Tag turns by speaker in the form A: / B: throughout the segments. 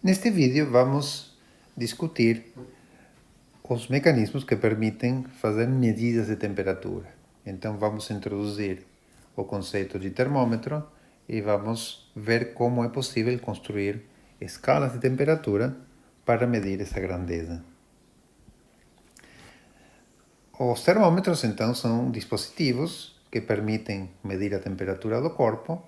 A: Neste vídeo vamos discutir os mecanismos que permitem fazer medidas de temperatura. Então vamos introduzir o conceito de termômetro e vamos ver como é possível construir escalas de temperatura para medir essa grandeza. Os termômetros, então, são dispositivos que permitem medir a temperatura do corpo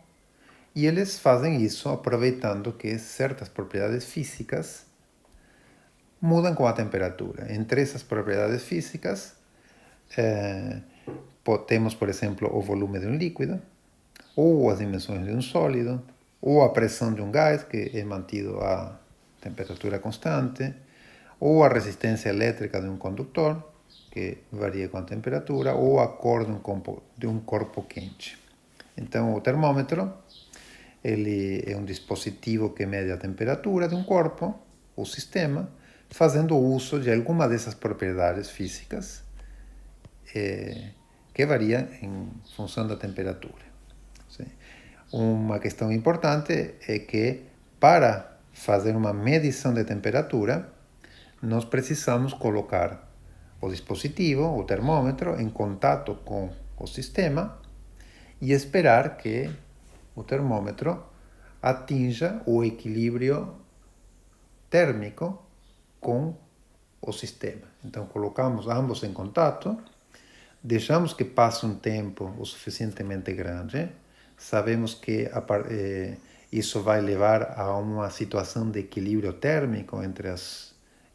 A: e eles fazem isso aproveitando que certas propriedades físicas mudam com a temperatura. Entre essas propriedades físicas, temos, por exemplo, o volume de um líquido, ou as dimensões de um sólido, ou a pressão de um gás, que é mantido a temperatura constante, ou a resistência elétrica de um condutor, que varia com a temperatura, ou a cor de um corpo quente. Então, o termômetro ele é um dispositivo que mede a temperatura de um corpo, o sistema, fazendo uso de alguma dessas propriedades físicas que varia em função da temperatura. Sim. Uma questão importante é que para fazer uma medição de temperatura, nós precisamos colocar o dispositivo, o termômetro, em contato com o sistema e esperar que o termômetro atinja o equilíbrio térmico com o sistema. Então, colocamos ambos em contato, deixamos que passe um tempo o suficientemente grande, sabemos que isso vai levar a uma situação de equilíbrio térmico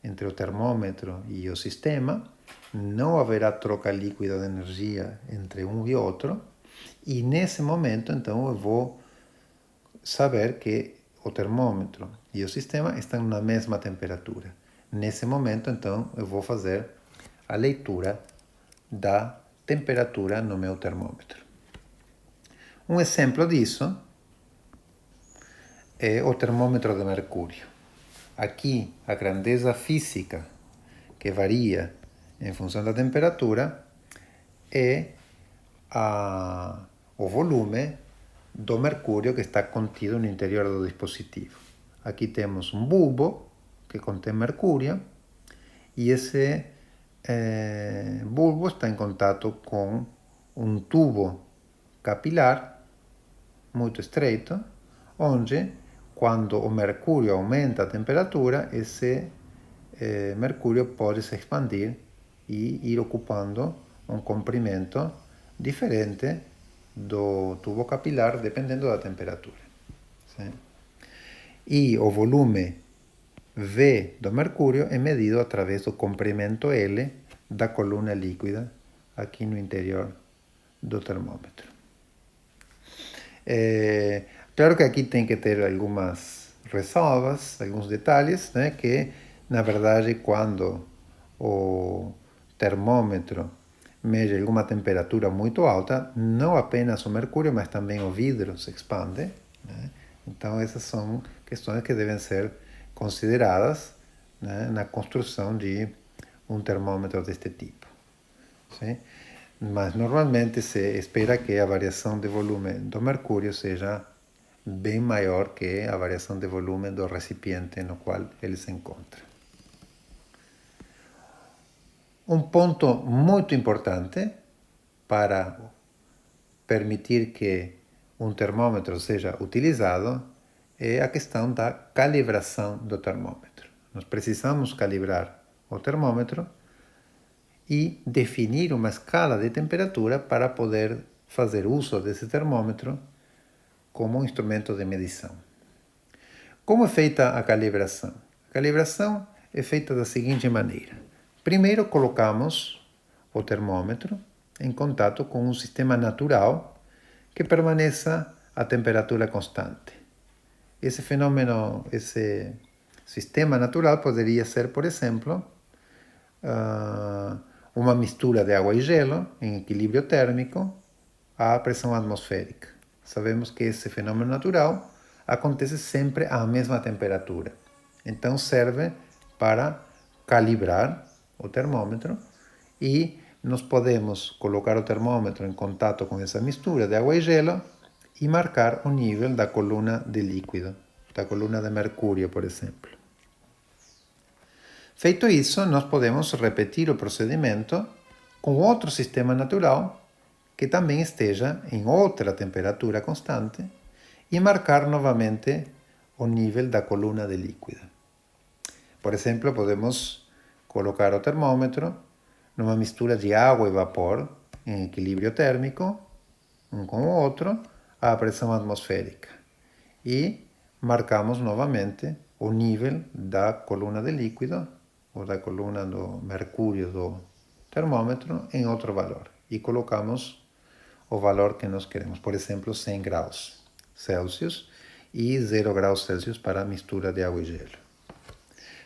A: entre o termômetro e o sistema, não haverá troca líquida de energia entre um e outro, e nesse momento, então, eu vou saber que o termômetro e o sistema estão na mesma temperatura. Nesse momento, então, eu vou fazer a leitura da temperatura no meu termômetro. Um exemplo disso é o termômetro de mercúrio. Aqui, a grandeza física, que varia em função da temperatura, é o volume do mercúrio que está contido no interior do dispositivo. Aqui temos um bulbo que contém mercúrio e esse bulbo está em contato com um tubo capilar muito estreito, onde, quando o mercúrio aumenta a temperatura, esse mercúrio pode se expandir e ir ocupando um comprimento diferente do tubo capilar, dependendo da temperatura. Sim? E o volume V do mercúrio é medido através do comprimento L da coluna líquida aqui no interior do termômetro. Claro que aqui tem que ter algumas ressalvas, alguns detalhes, né, que, na verdade, quando o termômetro mede alguma temperatura muito alta, não apenas o mercúrio, mas também o vidro se expande, né? Então, essas são questões que devem ser consideradas, né, na construção de um termômetro deste tipo. Sim? Mas normalmente se espera que a variação de volume do mercúrio seja bem maior que a variação de volume do recipiente no qual ele se encontra. Um ponto muito importante para permitir que um termômetro seja utilizado é a questão da calibração do termômetro. Nós precisamos calibrar o termômetro e definir uma escala de temperatura para poder fazer uso desse termômetro como um instrumento de medição. Como é feita a calibração? A calibração é feita da seguinte maneira. Primeiro colocamos o termômetro em contato com um sistema natural que permaneça a temperatura constante. Esse fenômeno, esse sistema natural poderia ser, por exemplo, uma mistura de água e gelo em equilíbrio térmico à pressão atmosférica. Sabemos que esse fenômeno natural acontece sempre à mesma temperatura. Então serve para calibrar o termômetro e nós podemos colocar o termômetro em contato com essa mistura de água e gelo e marcar o nível da coluna de líquido. da coluna de mercúrio, por exemplo. Feito isso, nós podemos repetir o procedimento com outro sistema natural que também esteja em outra temperatura constante e marcar novamente o nível da coluna de líquido. Por exemplo, podemos colocar o termômetro numa mistura de água e vapor em equilíbrio térmico, um com o outro, à pressão atmosférica. E marcamos novamente o nível da coluna de líquido ou da coluna do mercúrio do termômetro em outro valor. E colocamos o valor que nós queremos, por exemplo, 100 graus Celsius e 0 graus Celsius para a mistura de água e gelo.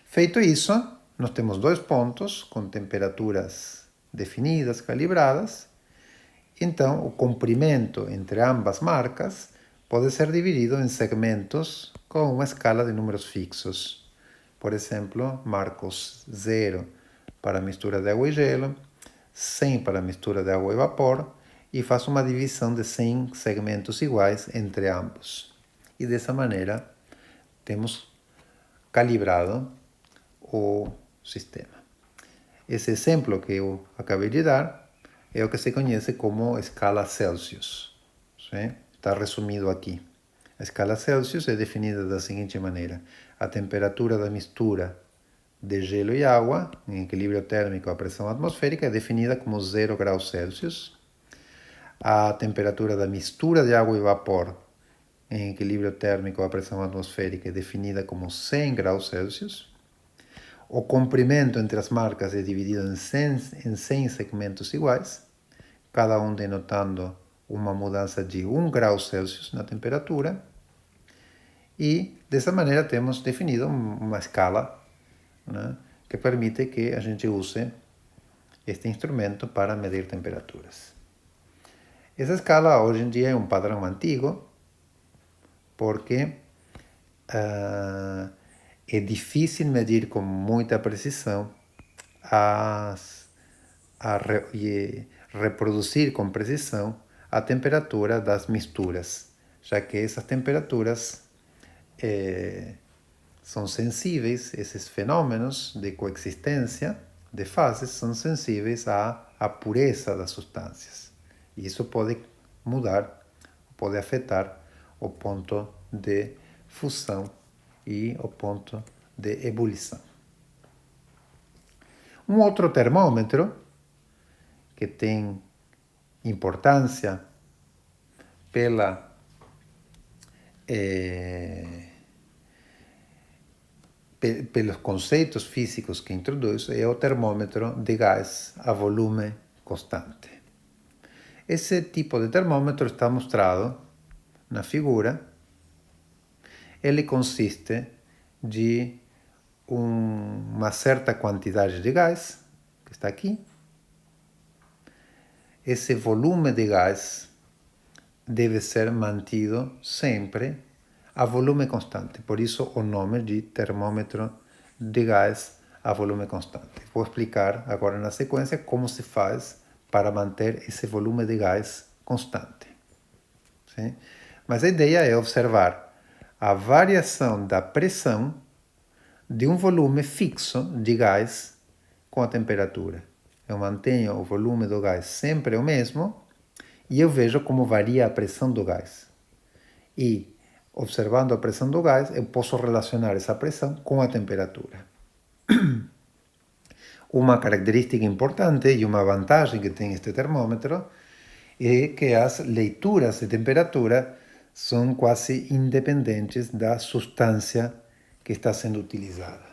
A: Feito isso, nós temos 2 pontos com temperaturas definidas, calibradas. Então, o comprimento entre ambas marcas pode ser dividido em segmentos com uma escala de números fixos. Por exemplo, marco 0 para a mistura de água e gelo, 100 para a mistura de água e vapor, e faço uma divisão de 100 segmentos iguais entre ambos. E dessa maneira, temos calibrado o sistema. Esse exemplo que eu acabei de dar é o que se conhece como escala Celsius. Sim? Está resumido aqui. A escala Celsius é definida da seguinte maneira: a temperatura da mistura de gelo e água, em equilíbrio térmico à pressão atmosférica, é definida como 0 graus Celsius. A temperatura da mistura de água e vapor, em equilíbrio térmico à pressão atmosférica, é definida como 100 graus Celsius. O comprimento entre as marcas é dividido em 100 segmentos iguais, cada um denotando uma mudança de 1 grau Celsius na temperatura. E, dessa maneira, temos definido uma escala, né, que permite que a gente use este instrumento para medir temperaturas. Essa escala, hoje em dia, é um padrão antigo, porque é difícil medir com muita precisão e reproduzir com precisão a temperatura das misturas, já que essas temperaturas são sensíveis, esses fenômenos de coexistência de fases são sensíveis à pureza das substâncias. E isso pode mudar, pode afetar o ponto de fusão e o ponto de ebulição. Um outro termômetro que tem importância pelos conceitos físicos que introduz é o termômetro de gás a volume constante. Esse tipo de termômetro está mostrado na figura. Ele consiste de uma certa quantidade de gás, que está aqui. Esse volume de gás deve ser mantido sempre a volume constante. Por isso, o nome de termômetro de gás a volume constante. Vou explicar agora na sequência como se faz para manter esse volume de gás constante. Sim? Mas a ideia é observar a variação da pressão de um volume fixo de gás com a temperatura. Eu mantenho o volume do gás sempre o mesmo e eu vejo como varia a pressão do gás. E, observando a pressão do gás, eu posso relacionar essa pressão com a temperatura. Uma característica importante e uma vantagem que tem este termômetro é que as leituras de temperatura são quase independentes da substância que está sendo utilizada.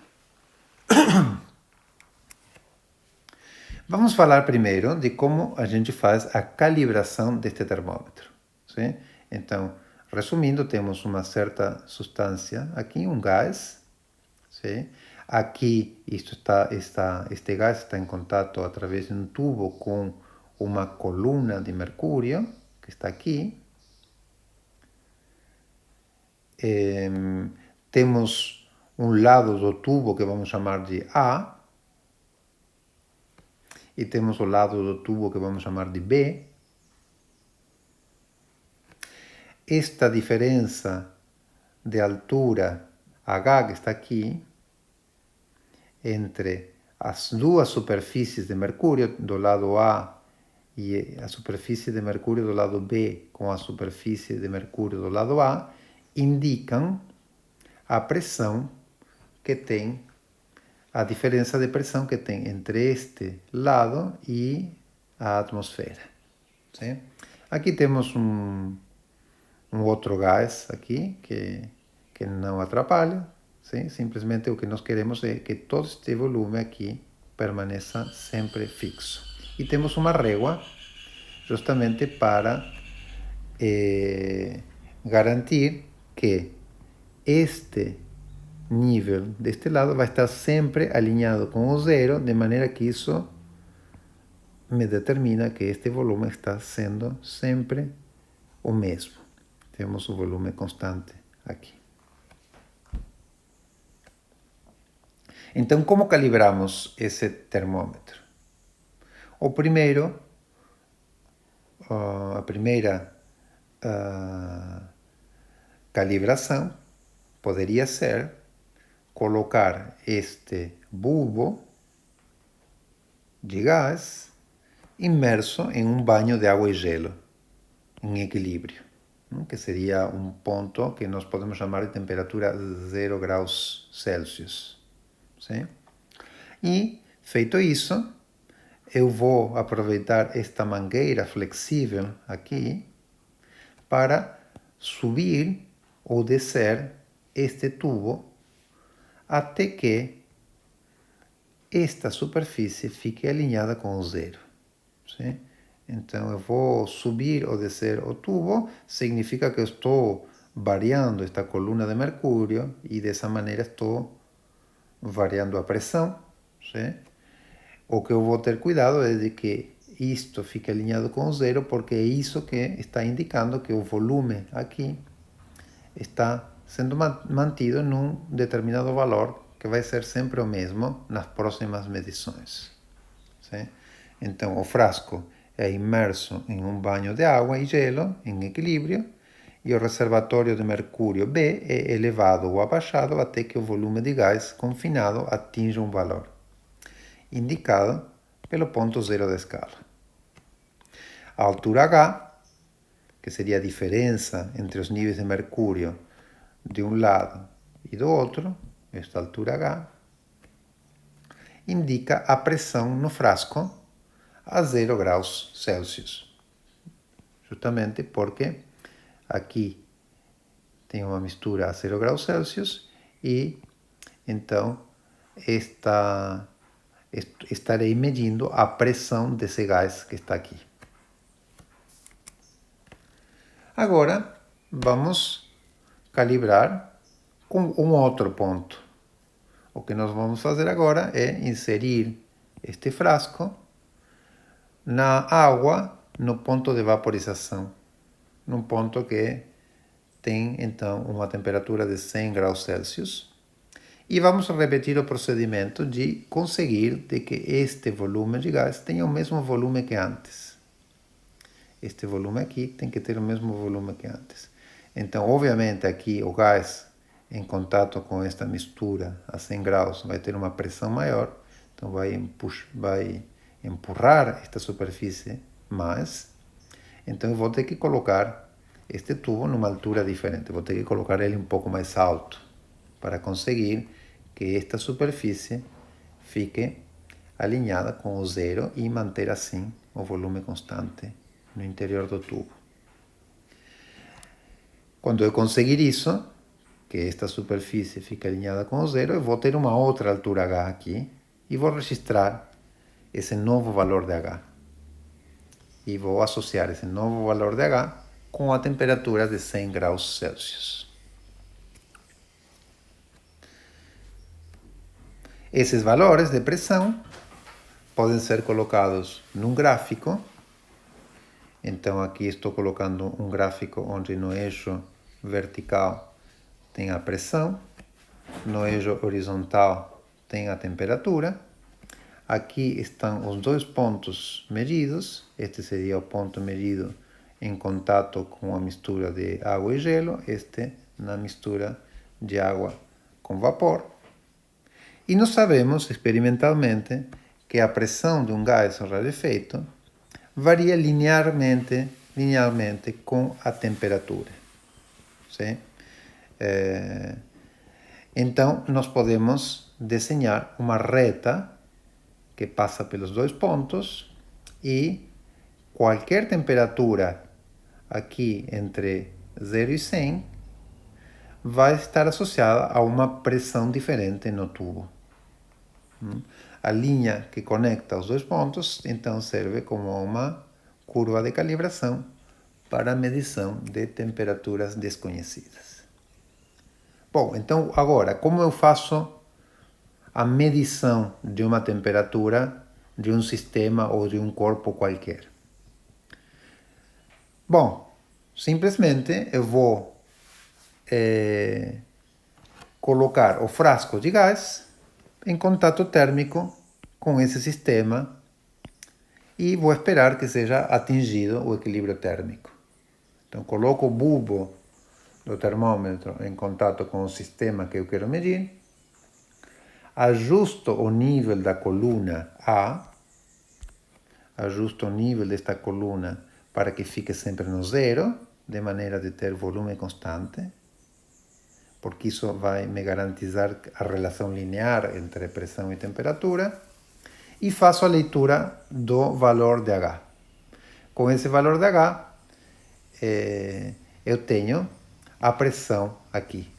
A: Vamos falar primeiro de como a gente faz a calibração deste termômetro. Sim? Então, resumindo, temos uma certa substância aqui, um gás. Sim? Aqui, este gás está em contato através de um tubo com uma coluna de mercúrio, que está aqui. Temos um lado do tubo que vamos chamar de A, e temos o lado do tubo que vamos chamar de B. Esta diferença de altura H, que está aqui, entre as duas superfícies de mercúrio, do lado A, e a superfície de mercúrio do lado B com a superfície de mercúrio do lado A, indicam a pressão que tem, a diferença de pressão que tem entre este lado e a atmosfera. Sim? Aqui temos um outro gás aqui que não atrapalha. Sim? Simplesmente o que nós queremos é que todo este volume aqui permaneça sempre fixo. E temos uma régua justamente para garantir que este nível deste lado vai estar sempre alinhado com o zero, de maneira que isso me determina que este volume está sendo sempre o mesmo. Temos o volume constante aqui. Então, como calibramos esse termômetro? O primeiro, a primeira calibração poderia ser colocar este bulbo de gás imerso em um banho de água e gelo, em equilíbrio, que seria um ponto que nós podemos chamar de temperatura 0 graus Celsius. Sim? E, feito isso, eu vou aproveitar esta mangueira flexível aqui para subir ou descer este tubo até que esta superfície fique alinhada com o zero. Sim? Então, eu vou subir ou descer o tubo, significa que eu estou variando esta coluna de mercúrio e dessa maneira estou variando a pressão. Sim? O que eu vou ter cuidado é de que isto fique alinhado com o zero, porque é isso que está indicando que o volume aqui está sendo mantido num determinado valor que vai ser sempre o mesmo nas próximas medições. Sim? Então, o frasco é imerso em um banho de água e gelo em equilíbrio e o reservatório de mercúrio B é elevado ou abaixado até que o volume de gás confinado atinja um valor indicado pelo ponto zero da escala. A altura H, que seria a diferença entre os níveis de mercúrio de um lado e do outro, esta altura H, indica a pressão no frasco a 0 graus Celsius. Justamente porque aqui tem uma mistura a 0 graus Celsius e então estarei medindo a pressão desse gás que está aqui. Agora, vamos calibrar com um outro ponto. O que nós vamos fazer agora é inserir este frasco na água no ponto de vaporização, num ponto que tem, então, uma temperatura de 100 graus Celsius. E vamos repetir o procedimento de conseguir de que este volume de gás tenha o mesmo volume que antes. Este volume aqui tem que ter o mesmo volume que antes. Então, obviamente, aqui o gás em contato com esta mistura a 100 graus vai ter uma pressão maior, então vai empurrar esta superfície mais. Então, eu vou ter que colocar este tubo numa altura diferente, vou ter que colocar ele um pouco mais alto para conseguir que esta superfície fique alinhada com o zero e manter assim o volume constante no interior do tubo. Quando eu conseguir isso, que esta superfície fique alinhada com o zero, eu vou ter uma outra altura H aqui e vou registrar esse novo valor de H. E vou associar esse novo valor de H com a temperatura de 100 graus Celsius. Esses valores de pressão podem ser colocados num gráfico. Então, aqui estou colocando um gráfico onde no eixo vertical tem a pressão, no eixo horizontal tem a temperatura. Aqui estão os dois pontos medidos. Este seria o ponto medido em contato com a mistura de água e gelo. Este na mistura de água com vapor. E nós sabemos, experimentalmente, que a pressão de um gás rarefeito varia linearmente com a temperatura. Sim? Então, nós podemos desenhar uma reta que passa pelos dois pontos e qualquer temperatura aqui entre 0 e 100 vai estar associada a uma pressão diferente no tubo. A linha que conecta os dois pontos, então, serve como uma curva de calibração para a medição de temperaturas desconhecidas. Bom, então, agora, como eu faço a medição de uma temperatura de um sistema ou de um corpo qualquer? Bom, simplesmente eu vou colocar o frasco de gás em contato térmico com esse sistema e vou esperar que seja atingido o equilíbrio térmico. Então, coloco o bulbo do termômetro em contato com o sistema que eu quero medir, ajusto o nível da coluna A, ajusto o nível desta coluna para que fique sempre no zero, de maneira de ter volume constante, porque isso vai me garantizar a relação linear entre pressão e temperatura, e faço a leitura do valor de H. Com esse valor de H, eu tenho a pressão aqui.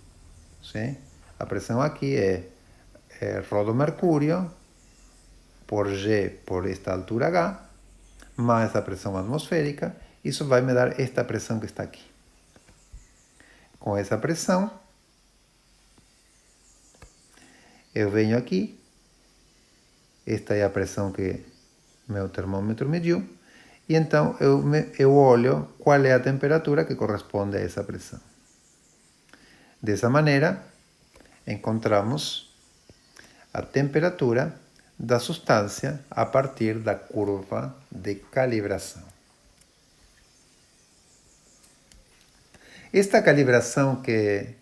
A: Sim? A pressão aqui é rodomercúrio por G por esta altura H, mais a pressão atmosférica. Isso vai me dar esta pressão que está aqui. Com essa pressão, eu venho aqui, esta é a pressão que meu termômetro mediu, e então eu olho qual é a temperatura que corresponde a essa pressão. Dessa maneira, encontramos a temperatura da substância a partir da curva de calibração. Esta calibração que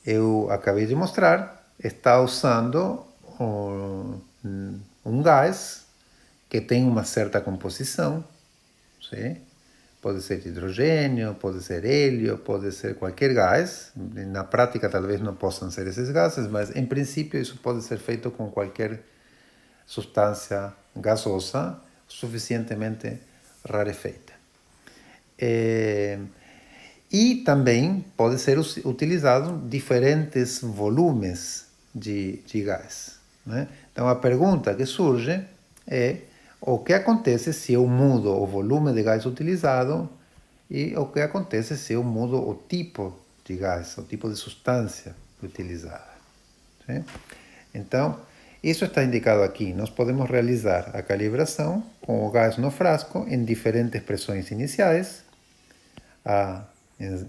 A: eu acabei de mostrar está usando um gás que tem uma certa composição, sim? Pode ser hidrogênio, pode ser hélio, pode ser qualquer gás. Na prática talvez não possam ser esses gases, mas em princípio isso pode ser feito com qualquer substância gasosa suficientemente rarefeita. E também pode ser utilizado diferentes volumes de gás, né? Então a pergunta que surge é o que acontece se eu mudo o volume de gás utilizado e o que acontece se eu mudo o tipo de gás, o tipo de substância utilizada. Sim? Então, isso está indicado aqui. Nós podemos realizar a calibração com o gás no frasco em diferentes pressões iniciais,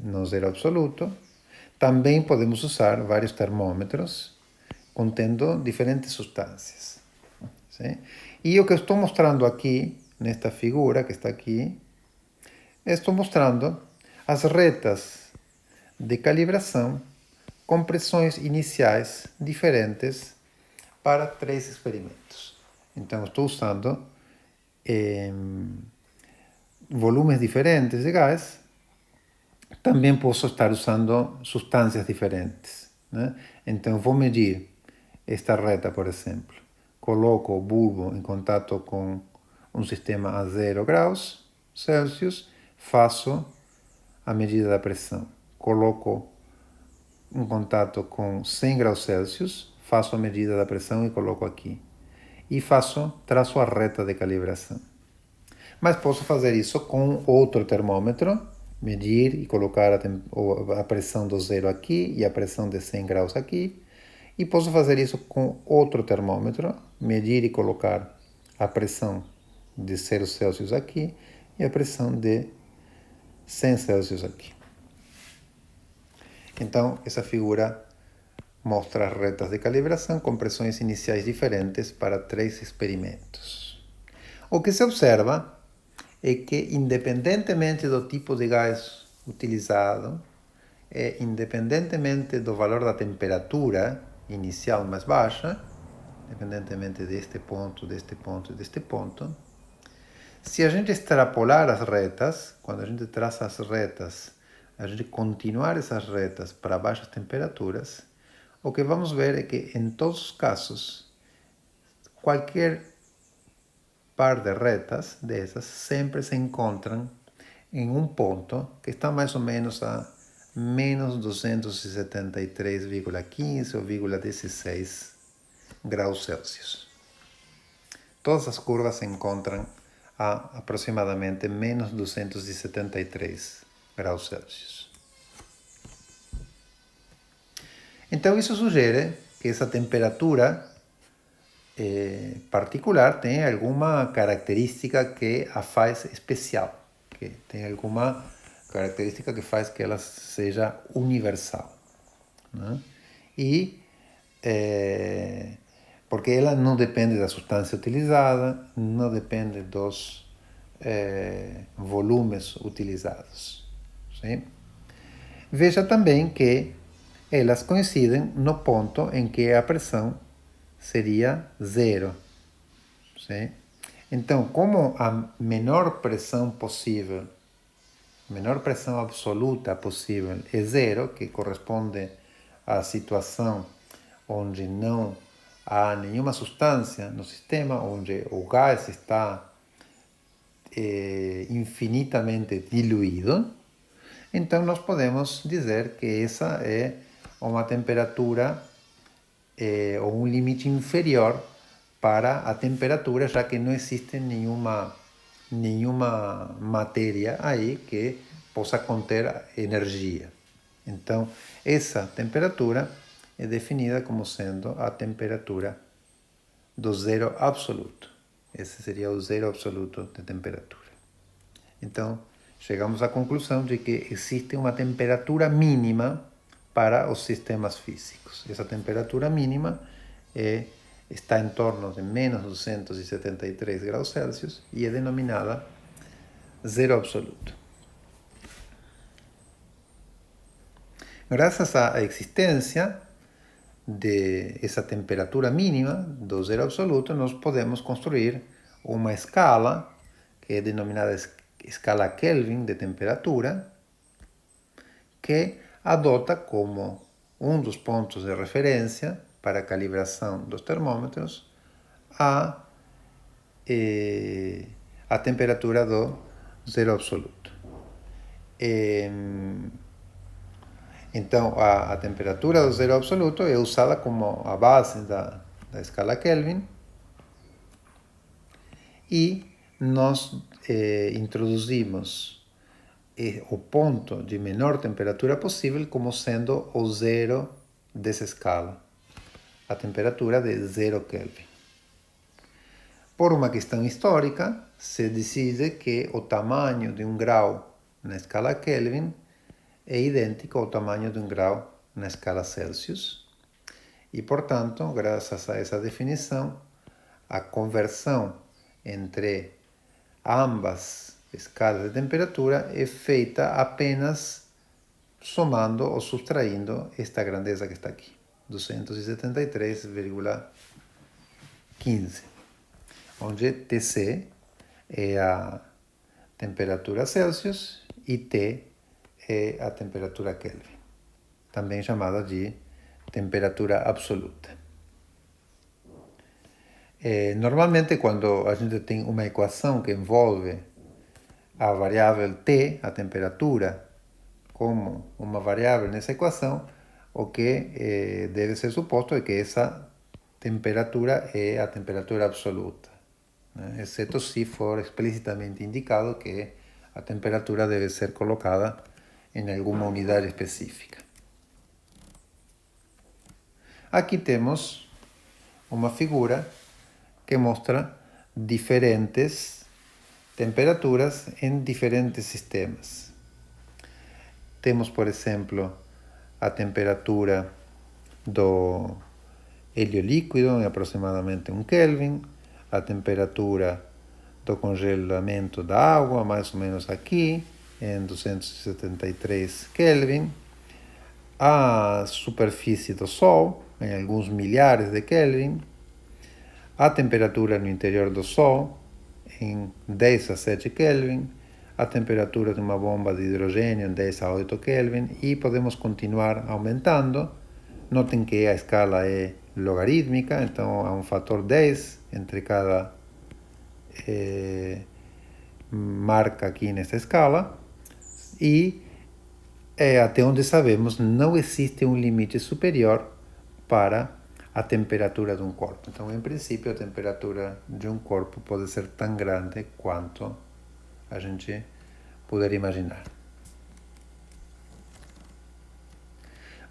A: no zero absoluto. Também podemos usar vários termômetros contendo diferentes substâncias. Sim? E o que eu estou mostrando aqui, nesta figura que está aqui, estou mostrando as retas de calibração com pressões iniciais diferentes para 3 experimentos. Então, estou usando volumes diferentes de gás. Também posso estar usando substâncias diferentes, né? Então, vou medir esta reta, por exemplo. Coloco o bulbo em contato com um sistema a 0 graus Celsius, faço a medida da pressão. Coloco em contato com 100 graus Celsius, faço a medida da pressão e coloco aqui. E traço a reta de calibração. Mas posso fazer isso com outro termômetro, medir e colocar a pressão do zero aqui e a pressão de 100 graus aqui. E posso fazer isso com outro termômetro, medir e colocar a pressão de 0 Celsius aqui e a pressão de 100 Celsius aqui. Então, essa figura mostra as retas de calibração com pressões iniciais diferentes para 3 experimentos. O que se observa é que, independentemente do tipo de gás utilizado, independentemente do valor da temperatura inicial mais baixa, independentemente deste ponto, deste ponto e deste ponto, se a gente extrapolar as retas, quando a gente traça as retas, a gente continuar essas retas para baixas temperaturas, o que vamos ver é que, em todos os casos, qualquer par de retas dessas sempre se encontram em um ponto que está mais ou menos a menos 273,15 ou 16 graus Celsius. Todas as curvas se encontram a aproximadamente menos 273 graus Celsius. Então, isso sugere que essa temperatura particular tem alguma característica que a faz especial, que tem alguma característica que faz que ela seja universal, né? E porque ela não depende da substância utilizada, não depende dos volumes utilizados. Sim? Veja também que elas coincidem no ponto em que a pressão seria zero. Sim? Então, como a menor pressão possível, menor pressão absoluta possível é zero, que corresponde à situação onde não há nenhuma substância no sistema, onde o gás está infinitamente diluído, então nós podemos dizer que essa é uma temperatura ou um limite inferior para a temperatura, já que não existe nenhuma matéria aí que possa conter energia. Então, essa temperatura é definida como sendo a temperatura do zero absoluto. Esse seria o zero absoluto de temperatura. Então, chegamos à conclusão de que existe uma temperatura mínima para os sistemas físicos. Essa temperatura mínima está em torno de menos 273 graus Celsius e é denominada zero absoluto. Graças à existência de essa temperatura mínima do zero absoluto, nós podemos construir uma escala que é denominada escala Kelvin de temperatura, que adota como um dos pontos de referência para a calibração dos termômetros a temperatura do zero absoluto. Então, a temperatura do zero absoluto é usada como a base da escala Kelvin e nós introduzimos o ponto de menor temperatura possível como sendo o zero dessa escala, a temperatura de 0 Kelvin. Por uma questão histórica, se decide que o tamanho de um grau na escala Kelvin é idêntico ao tamanho de um grau na escala Celsius e, portanto, graças a essa definição, a conversão entre ambas escalas de temperatura é feita apenas somando ou subtraindo esta grandeza que está aqui, 273,15, onde Tc é a temperatura Celsius e T é a temperatura Kelvin, também chamada de temperatura absoluta. Normalmente, quando a gente tem uma equação que envolve a variável T, a temperatura, como uma variável nessa equação, o que deve ser suposto é que essa temperatura é a temperatura absoluta, né? Exceto se for explicitamente indicado que a temperatura deve ser colocada em alguma unidade específica. Aqui temos uma figura que mostra diferentes temperaturas em diferentes sistemas. Temos, por exemplo, a temperatura do hélio líquido em aproximadamente 1 Kelvin, a temperatura do congelamento da água, mais ou menos aqui, em 273 Kelvin, a superfície do Sol em alguns milhares de Kelvin, a temperatura no interior do Sol em 10 a 7 Kelvin, a temperatura de uma bomba de hidrogênio em 10 a 8 Kelvin, e podemos continuar aumentando. Notem que a escala é logarítmica, então há um fator 10 entre cada marca aqui nessa escala, e até onde sabemos não existe um limite superior para a temperatura de um corpo. Então, em princípio, a temperatura de um corpo pode ser tão grande quanto a gente puder imaginar.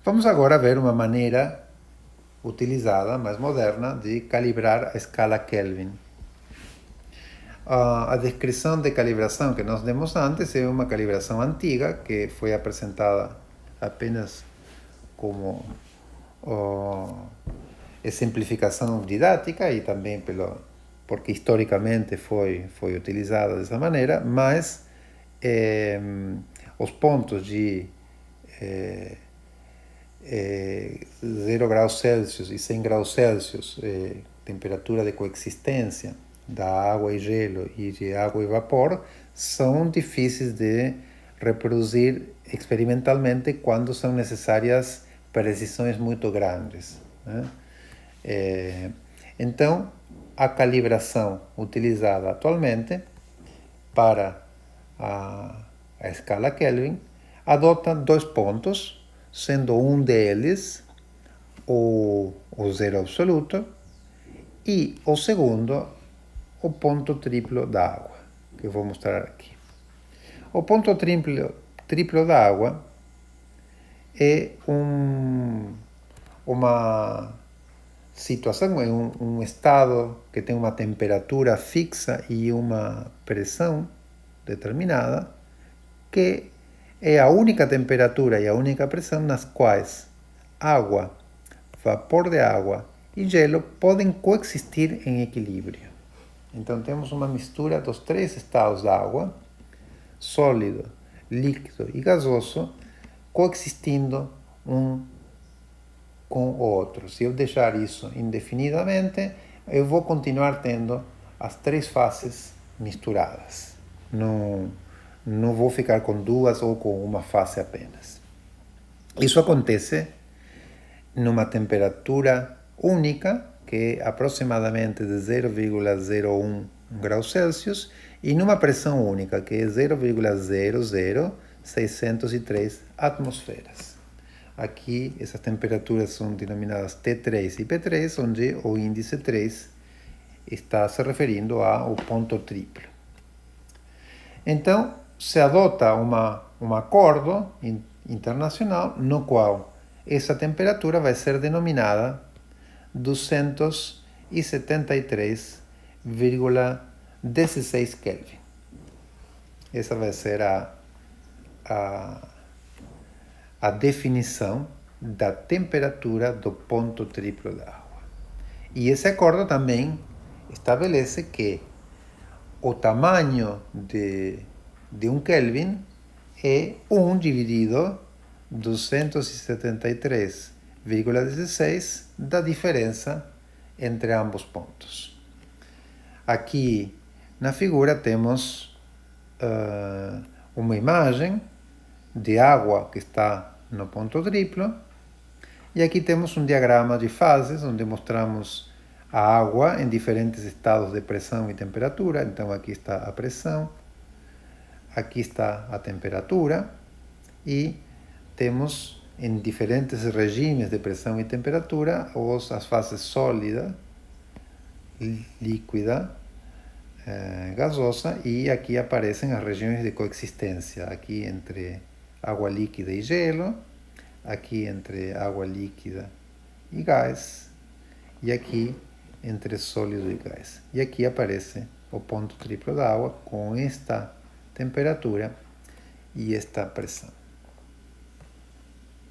A: Vamos agora ver uma maneira utilizada, mais moderna, de calibrar a escala Kelvin. A descrição de calibração que nós demos antes é uma calibração antiga que foi apresentada apenas como exemplificação didática e também porque historicamente foi utilizada dessa maneira, mas os pontos de 0 graus Celsius e 100 graus Celsius, temperatura de coexistência da água e gelo e de água e vapor, são difíceis de reproduzir experimentalmente quando são necessárias precisões muito grandes, né? Então, a calibração utilizada atualmente para a escala Kelvin adota 2 pontos, sendo um deles o zero absoluto e o segundo o ponto triplo da água, que eu vou mostrar aqui. O ponto triplo da água é uma situação, é um estado que tem uma temperatura fixa e uma pressão determinada, que é a única temperatura e a única pressão nas quais água, vapor de água e gelo podem coexistir em equilíbrio. Então temos uma mistura dos 3 estados da água, sólido, líquido e gasoso, coexistindo um com o outro. Se eu deixar isso indefinidamente, eu vou continuar tendo as 3 fases misturadas. Não vou ficar com 2 ou com uma fase apenas. Isso acontece numa temperatura única, que é aproximadamente de 0,01 graus Celsius, e numa pressão única, que é 0,00603 atmosferas. Aqui, essas temperaturas são denominadas T3 e P3, onde o índice 3 está se referindo ao ponto triplo. Então, se adota um acordo internacional no qual essa temperatura vai ser denominada 273,16 Kelvin. Essa vai ser a definição da temperatura do ponto triplo da água. E esse acordo também estabelece que o tamanho de um Kelvin é 1 dividido 273,16 da diferença entre ambos pontos. Aqui na figura temos uma imagem de água que está no ponto triplo, e aqui temos um diagrama de fases onde mostramos a água em diferentes estados de pressão e temperatura. Então aqui está a pressão, aqui está a temperatura, e temos em diferentes regimes de pressão e temperatura as fases sólida, líquida, gasosa, e aqui aparecem as regiões de coexistência, aqui entre água líquida e gelo, aqui entre água líquida e gás, e aqui entre sólido e gás. E aqui aparece o ponto triplo da água com esta temperatura e esta pressão.